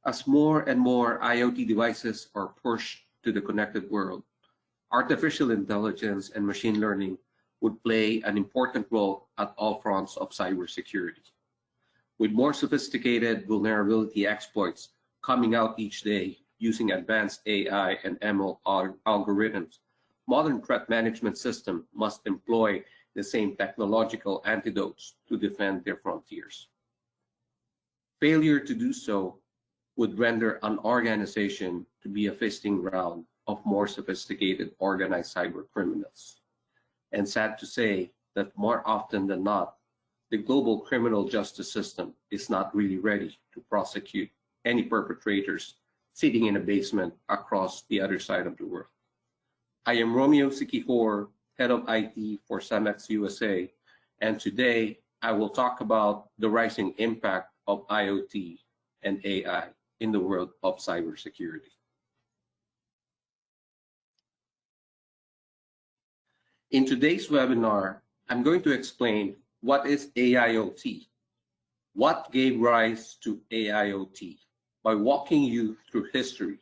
As more and more IoT devices are pushed to the connected world, artificial intelligence and machine learning would play an important role at all fronts of cybersecurity. With more sophisticated vulnerability exploits coming out each day using advanced AI and ML algorithms, modern threat management systems must employ the same technological antidotes to defend their frontiers. Failure to do so would render an organization to be a feasting ground of more sophisticated organized cyber criminals. And sad to say that more often than not, the global criminal justice system is not really ready to prosecute any perpetrators sitting in a basement across the other side of the world. I am Romeo Siquijor, Head of IT for Cemex USA, and today I will talk about the rising impact of IoT and AI in the world of cybersecurity. In today's webinar, I'm going to explain what is AIoT, what gave rise to AIoT, by walking you through history.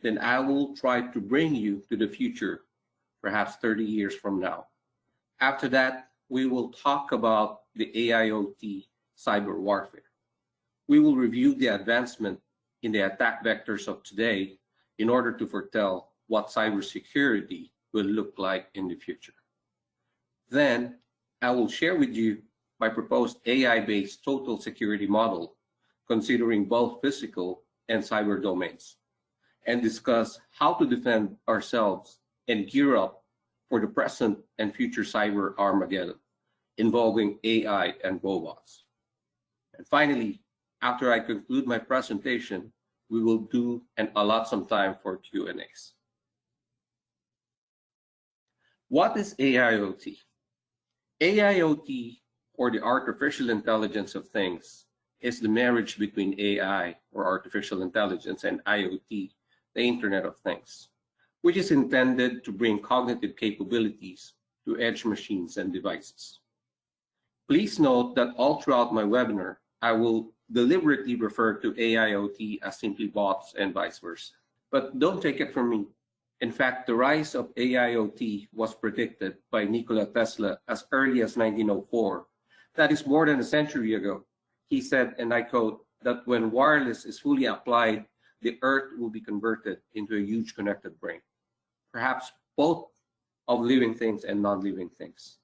Then I will try to bring you to the future, perhaps 30 years from now. After that, we will talk about the AIoT cyber warfare. We will review the advancement in the attack vectors of today in order to foretell what cybersecurity will look like in the future. Then, I will share with you my proposed AI-based total security model, considering both physical and cyber domains, and discuss how to defend ourselves and gear up for the present and future cyber Armageddon, involving AI and robots. And finally, after I conclude my presentation, we will do and allot some time for Q&As. What is AIoT? AIoT, or the artificial intelligence of things, is the marriage between AI, or artificial intelligence, and IoT, the Internet of Things, which is intended to bring cognitive capabilities to edge machines and devices. Please note that all throughout my webinar, I will deliberately refer to AIoT as simply bots and vice versa. But don't take it from me. In fact, the rise of AIoT was predicted by Nikola Tesla as early as 1904. That is more than a century ago. He said, and I quote, that when wireless is fully applied, the earth will be converted into a huge connected brain, perhaps both of living things and non-living things.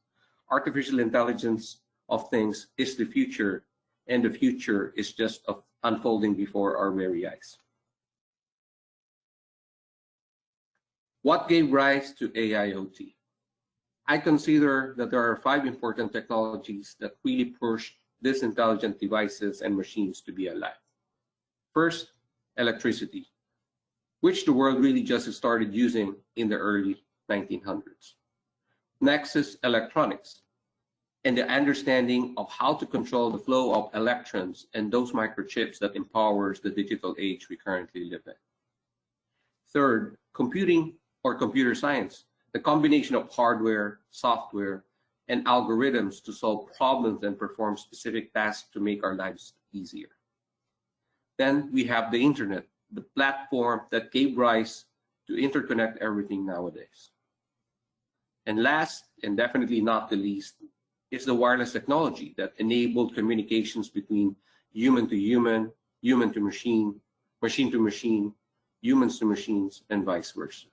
Artificial intelligence of things is the future, and the future is just unfolding before our very eyes. What gave rise to AIoT? I consider that there are 5 important technologies that really pushed these intelligent devices and machines to be alive. First, electricity, which the world really just started using in the early 1900s. Next is electronics, and the understanding of how to control the flow of electrons and those microchips that empowers the digital age we currently live in. Third, computing or computer science, the combination of hardware, software, and algorithms to solve problems and perform specific tasks to make our lives easier. Then we have the internet, the platform that gave rise to interconnect everything nowadays. And last, and definitely not the least, is the wireless technology that enabled communications between human to human, human to machine to machine, humans to machines, and vice versa.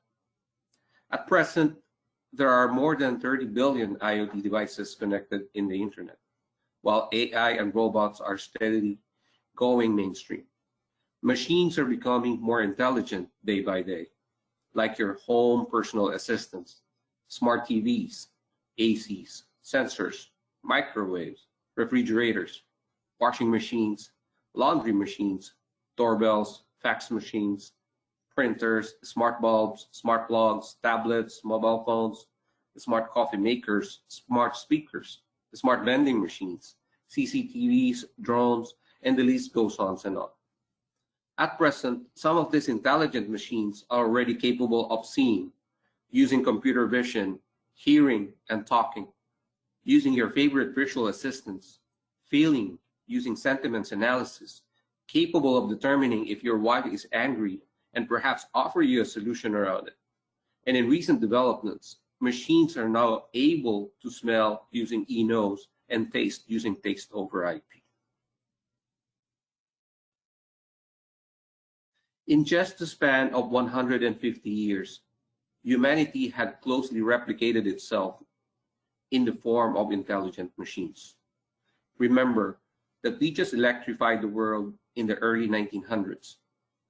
At present, there are more than 30 billion IoT devices connected in the internet, while AI and robots are steadily going mainstream. Machines are becoming more intelligent day by day, like your home personal assistants, smart TVs, ACs, sensors, microwaves, refrigerators, washing machines, laundry machines, doorbells, fax machines, printers, smart bulbs, smart plugs, tablets, mobile phones, smart coffee makers, smart speakers, smart vending machines, CCTVs, drones, and the list goes on and on. At present, some of these intelligent machines are already capable of seeing, using computer vision, hearing, and talking, using your favorite visual assistants, feeling, using sentiments analysis, capable of determining if your wife is angry and perhaps offer you a solution around it. And in recent developments, machines are now able to smell using e-nose and taste using taste over IP. In just the span of 150 years, humanity had closely replicated itself in the form of intelligent machines. Remember that we just electrified the world in the early 1900s.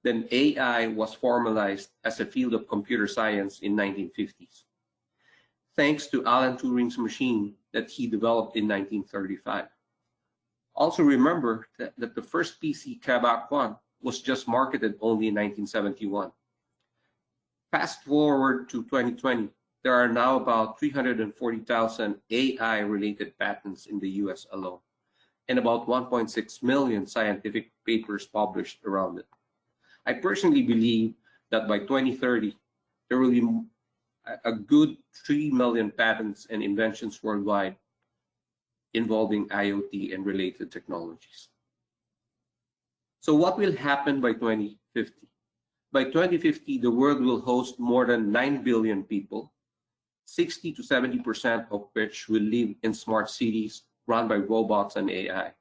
Then AI was formalized as a field of computer science in 1950s, thanks to Alan Turing's machine that he developed in 1935. Also remember that the first PC, Kabak 1, was just marketed only in 1971. Fast forward to 2020, there are now about 340,000 AI-related patents in the US alone, and about 1.6 million scientific papers published around it. I personally believe that by 2030, there will be a good 3 million patents and inventions worldwide involving IoT and related technologies. So what will happen by 2050? By 2050, the world will host more than 9 billion people, 60 to 70% of which will live in smart cities run by robots and AI.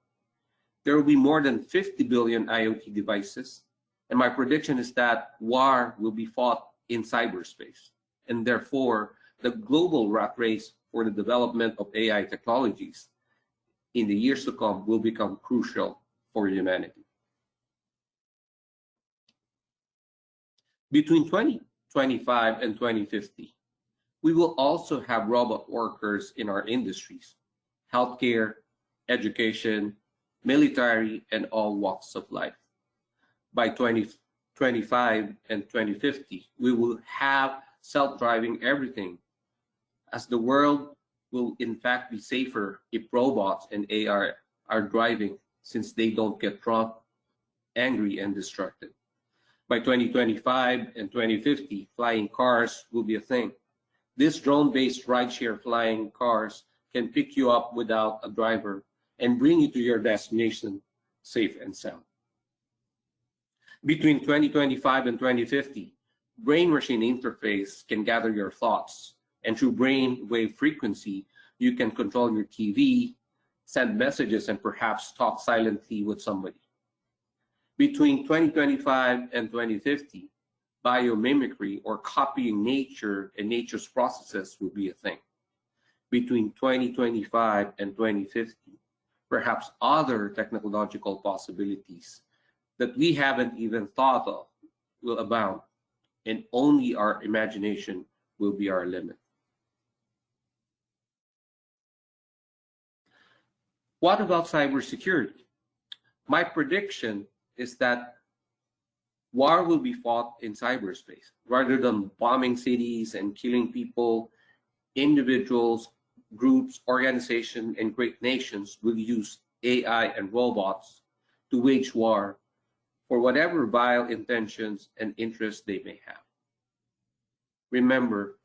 There will be more than 50 billion IoT devices, and my prediction is that war will be fought in cyberspace, and therefore the global rat race for the development of AI technologies in the years to come will become crucial for humanity. Between 2025 and 2050, we will also have robot workers in our industries, healthcare, education, military, and all walks of life. By 2025 and 2050, we will have self-driving everything, as the world will in fact be safer if robots and AI are driving, since they don't get drunk, angry, and distracted. By 2025 and 2050, flying cars will be a thing. These drone-based rideshare flying cars can pick you up without a driver and bring you to your destination safe and sound. Between 2025 and 2050, brain-machine interface can gather your thoughts, and through brain wave frequency, you can control your TV, send messages, and perhaps talk silently with somebody. Between 2025 and 2050, biomimicry, or copying nature and nature's processes, will be a thing. Between 2025 and 2050, perhaps other technological possibilities that we haven't even thought of will abound, and only our imagination will be our limit. What about cybersecurity? My prediction is that war will be fought in cyberspace. Rather than bombing cities and killing people, individuals, groups, organizations, and great nations will use AI and robots to wage war for whatever vile intentions and interests they may have. Remember,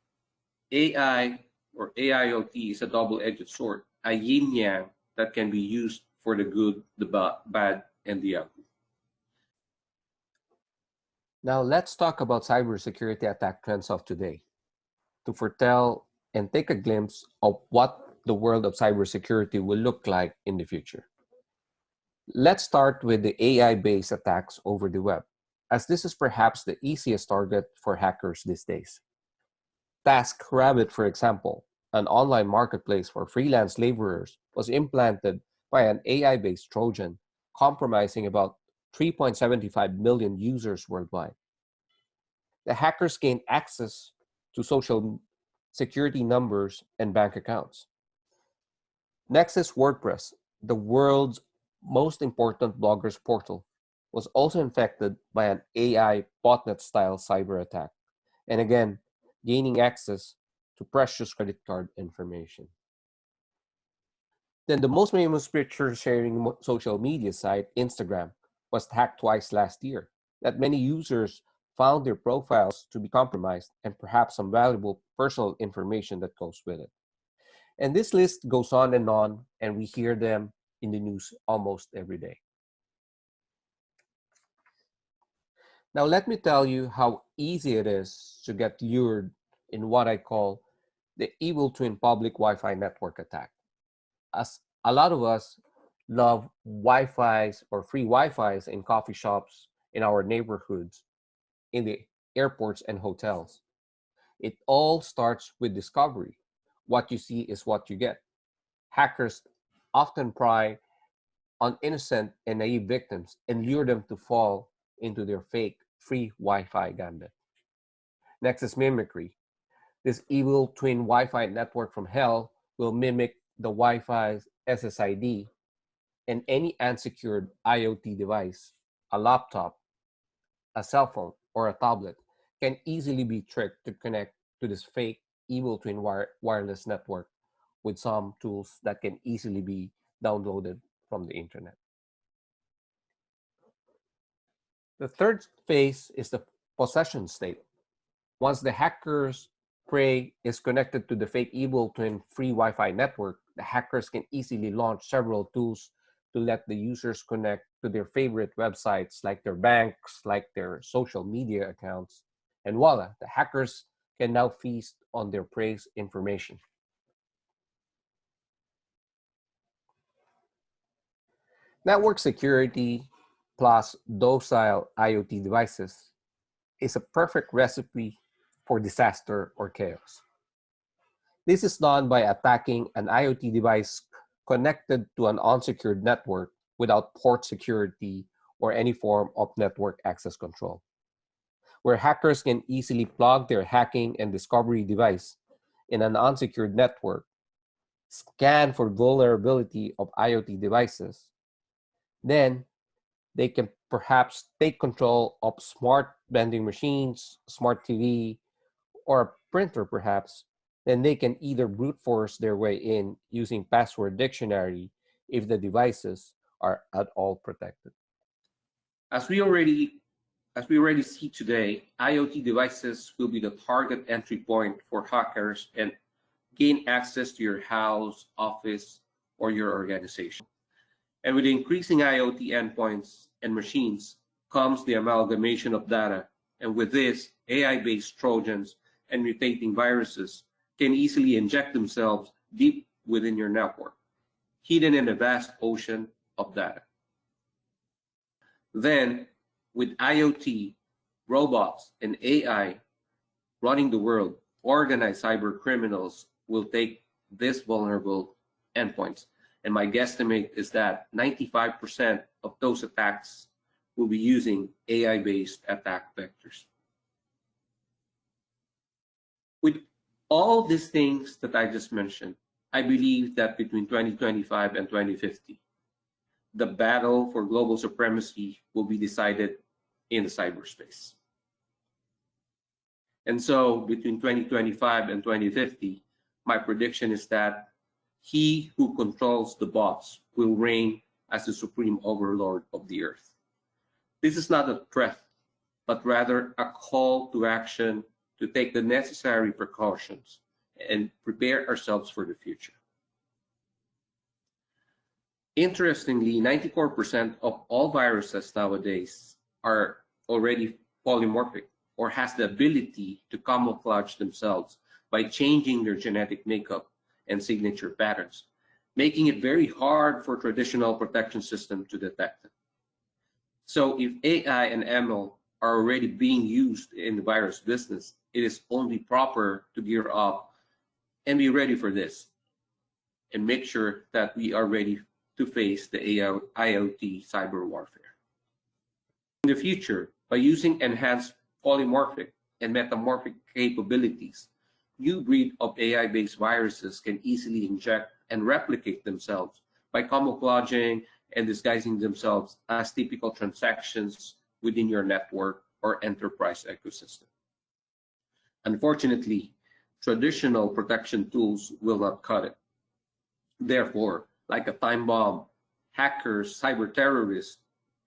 AI or AIoT is a double-edged sword, a yin-yang that can be used for the good, the bad, and the ugly. Now let's talk about cybersecurity attack trends of today to foretell and take a glimpse of what the world of cybersecurity will look like in the future. Let's start with the AI-based attacks over the web, as this is perhaps the easiest target for hackers these days. TaskRabbit, for example, an online marketplace for freelance laborers, was implanted by an AI-based Trojan, compromising about 3.75 million users worldwide. The hackers gained access to social security numbers and bank accounts. Next is WordPress, the world's most important bloggers portal, was also infected by an AI botnet-style cyber attack, and again, gaining access to precious credit card information. Then the most famous picture-sharing social media site, Instagram, was hacked twice last year, that many users found their profiles to be compromised and perhaps some valuable personal information that goes with it. And this list goes on, and we hear them in the news almost every day. Now, let me tell you how easy it is to get lured in what I call the evil twin public Wi-Fi network attack. As a lot of us love Wi-Fi's or free Wi-Fi's in coffee shops, in our neighborhoods, in the airports and hotels. It all starts with discovery. What you see is what you get. Hackers often pry on innocent and naive victims and lure them to fall into their fake free Wi-Fi gambit. Next is mimicry. This evil twin Wi-Fi network from hell will mimic the Wi-Fi's SSID, and any unsecured IoT device, a laptop, a cell phone, or a tablet can easily be tricked to connect to this fake evil twin wireless network with some tools that can easily be downloaded from the internet. The third phase is the possession state. Once the hacker's prey is connected to the fake evil twin free Wi-Fi network, the hackers can easily launch several tools to let the users connect to their favorite websites like their banks, like their social media accounts, and voila, the hackers can now feast on their prey's information. Network security plus docile IoT devices is a perfect recipe for disaster or chaos. This is done by attacking an IoT device connected to an unsecured network without port security or any form of network access control, where hackers can easily plug their hacking and discovery device in an unsecured network, scan for vulnerability of IoT devices, then they can perhaps take control of smart vending machines, smart TV, or a printer perhaps, then they can either brute force their way in using password dictionary if the devices are at all protected. As we already as we already see today, IoT devices will be the target entry point for hackers and gain access to your house, office, or your organization. And with increasing IoT endpoints and machines comes the amalgamation of data. And with this, AI-based Trojans and mutating viruses can easily inject themselves deep within your network, hidden in a vast ocean of data. Then, with IoT, robots, and AI running the world, organized cyber criminals will take these vulnerable endpoints. And my guesstimate is that 95% of those attacks will be using AI-based attack vectors. With all these things that I just mentioned, I believe that between 2025 and 2050, the battle for global supremacy will be decided in the cyberspace. And so between 2025 and 2050, my prediction is that he who controls the bots will reign as the supreme overlord of the earth. This is not a threat, but rather a call to action to take the necessary precautions and prepare ourselves for the future. Interestingly, 94% of all viruses nowadays are already polymorphic or has the ability to camouflage themselves by changing their genetic makeup and signature patterns, making it very hard for traditional protection systems to detect them. So if AI and ML are already being used in the virus business, it is only proper to gear up and be ready for this and make sure that we are ready to face the IoT cyber warfare. In the future, by using enhanced polymorphic and metamorphic capabilities, new breed of AI-based viruses can easily inject and replicate themselves by camouflaging and disguising themselves as typical transactions within your network or enterprise ecosystem. Unfortunately, traditional protection tools will not cut it. Therefore, like a time bomb, hackers, cyber terrorists,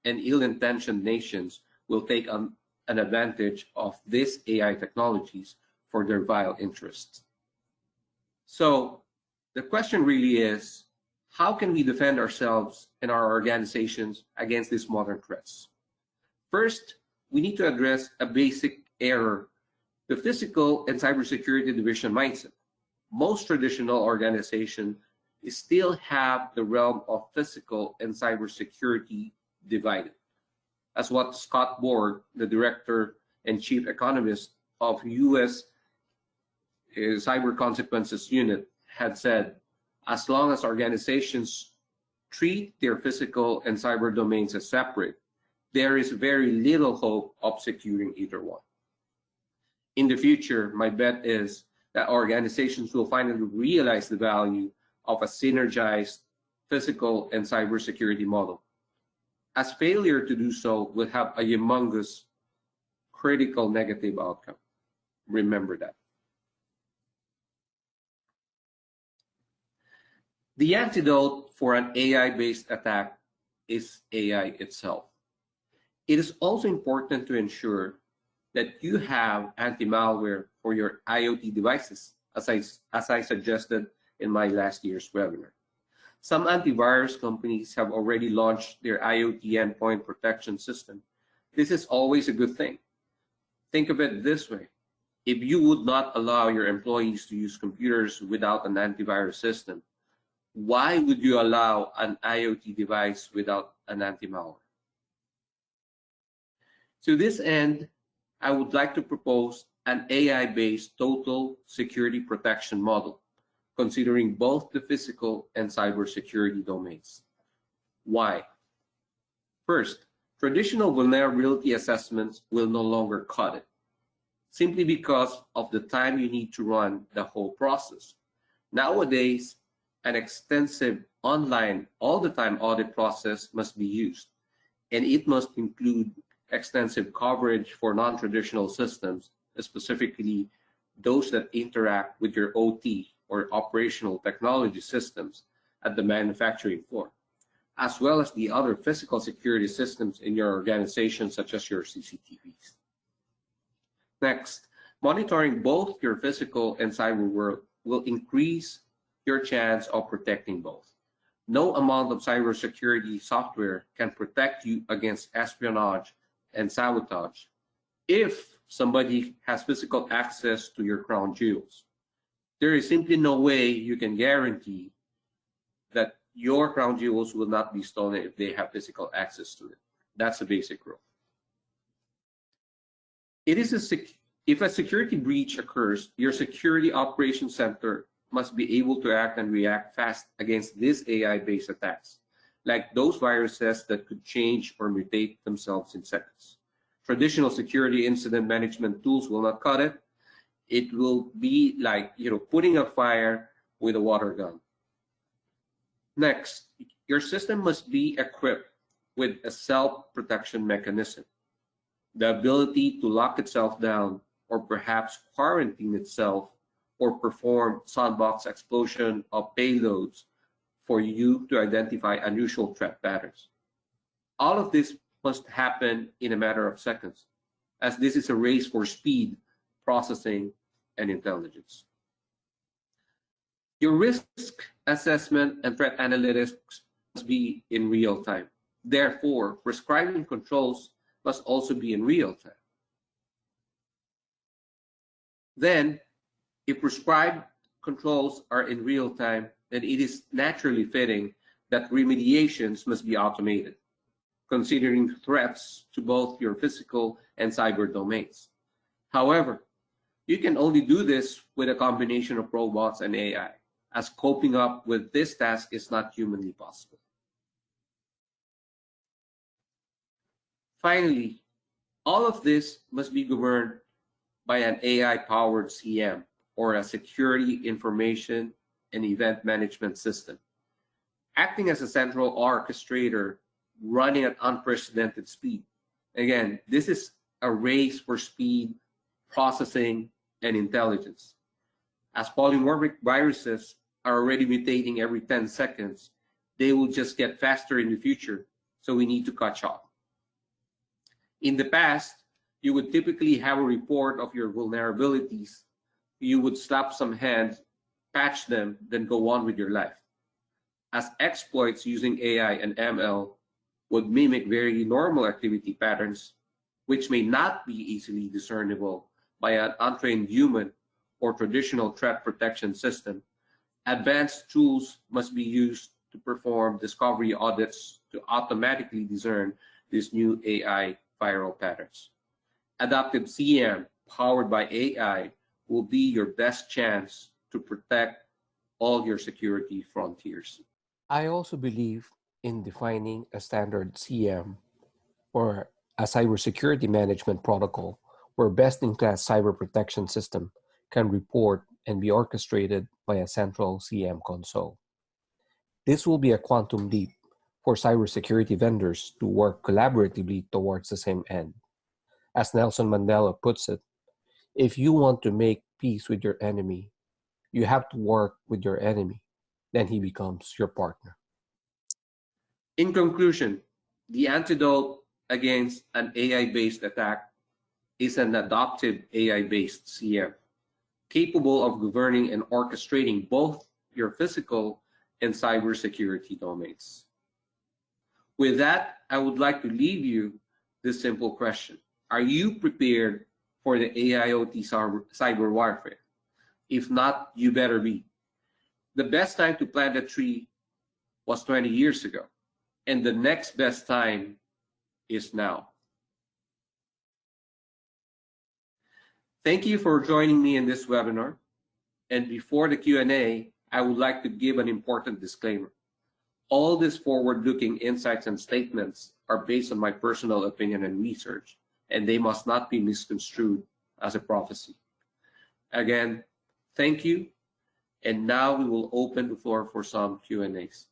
and ill-intentioned nations will take an advantage of these AI technologies for their vile interests. So the question really is, how can we defend ourselves and our organizations against these modern threats? First, we need to address a basic error, the physical and cybersecurity division mindset. Most traditional organizations still have the realm of physical and cybersecurity divided. As what Scott Borg, the director and chief economist of U.S. Cyber Consequences Unit, had said, as long as organizations treat their physical and cyber domains as separate, there is very little hope of securing either one. In the future, my bet is that organizations will finally realize the value of a synergized physical and cybersecurity model, as failure to do so will have a humongous critical negative outcome. Remember that. The antidote for an AI-based attack is AI itself. It is also important to ensure that you have anti-malware for your IoT devices, as I suggested in my last year's webinar. Some antivirus companies have already launched their IoT endpoint protection system. This is always a good thing. Think of it this way. If you would not allow your employees to use computers without an antivirus system, why would you allow an IoT device without an anti-malware? To this end, I would like to propose an AI-based total security protection model, considering both the physical and cybersecurity domains. Why? First, traditional vulnerability assessments will no longer cut it, simply because of the time you need to run the whole process. Nowadays, an extensive online all-the-time audit process must be used, and it must include extensive coverage for non-traditional systems, specifically those that interact with your OT or operational technology systems at the manufacturing floor, as well as the other physical security systems in your organization, such as your CCTVs. Next, monitoring both your physical and cyber world will increase your chance of protecting both. No amount of cybersecurity software can protect you against espionage and sabotage if somebody has physical access to your crown jewels. There is simply no way you can guarantee that your crown jewels will not be stolen if they have physical access to it. That's a basic rule. If a security breach occurs, your security operations center must be able to act and react fast against these AI-based attacks, like those viruses that could change or mutate themselves in seconds. Traditional security incident management tools will not cut it. It will be like, putting a fire with a water gun. Next, your system must be equipped with a self-protection mechanism, the ability to lock itself down or perhaps quarantine itself or perform sandbox explosion of payloads for you to identify unusual threat patterns. All of this must happen in a matter of seconds, as this is a race for speed, processing, and intelligence. Your risk assessment and threat analytics must be in real time. Therefore, prescribing controls must also be in real time. Then, if prescribed controls are in real time, then it is naturally fitting that remediations must be automated, considering threats to both your physical and cyber domains. However, you can only do this with a combination of robots and AI, as coping up with this task is not humanly possible. Finally, all of this must be governed by an AI-powered CM, or a security information and event management system, acting as a central orchestrator running at unprecedented speed. Again, this is a race for speed, processing, and intelligence. As polymorphic viruses are already mutating every 10 seconds, they will just get faster in the future, so we need to catch up. In the past, you would typically have a report of your vulnerabilities. You would slap some hands, patch them, then go on with your life. As exploits using AI and ML would mimic very normal activity patterns, which may not be easily discernible by an untrained human or traditional threat protection system, advanced tools must be used to perform discovery audits to automatically discern these new AI viral patterns. Adaptive CM powered by AI will be your best chance to protect all your security frontiers. I also believe in defining a standard CM or a cybersecurity management protocol where best-in-class cyber protection system can report and be orchestrated by a central CM console. This will be a quantum leap for cybersecurity vendors to work collaboratively towards the same end. As Nelson Mandela puts it, if you want to make peace with your enemy, you have to work with your enemy. Then he becomes your partner. In conclusion, the antidote against an AI-based attack is an adaptive AI-based CM, capable of governing and orchestrating both your physical and cybersecurity domains. With that, I would like to leave you this simple question. Are you prepared for the AIoT cyber warfare? If not, you better be. The best time to plant a tree was 20 years ago, and the next best time is now. Thank you for joining me in this webinar. And before the Q&A, I would like to give an important disclaimer. All these forward-looking insights and statements are based on my personal opinion and research, and they must not be misconstrued as a prophecy. Again, thank you. And now we will open the floor for some Q&As.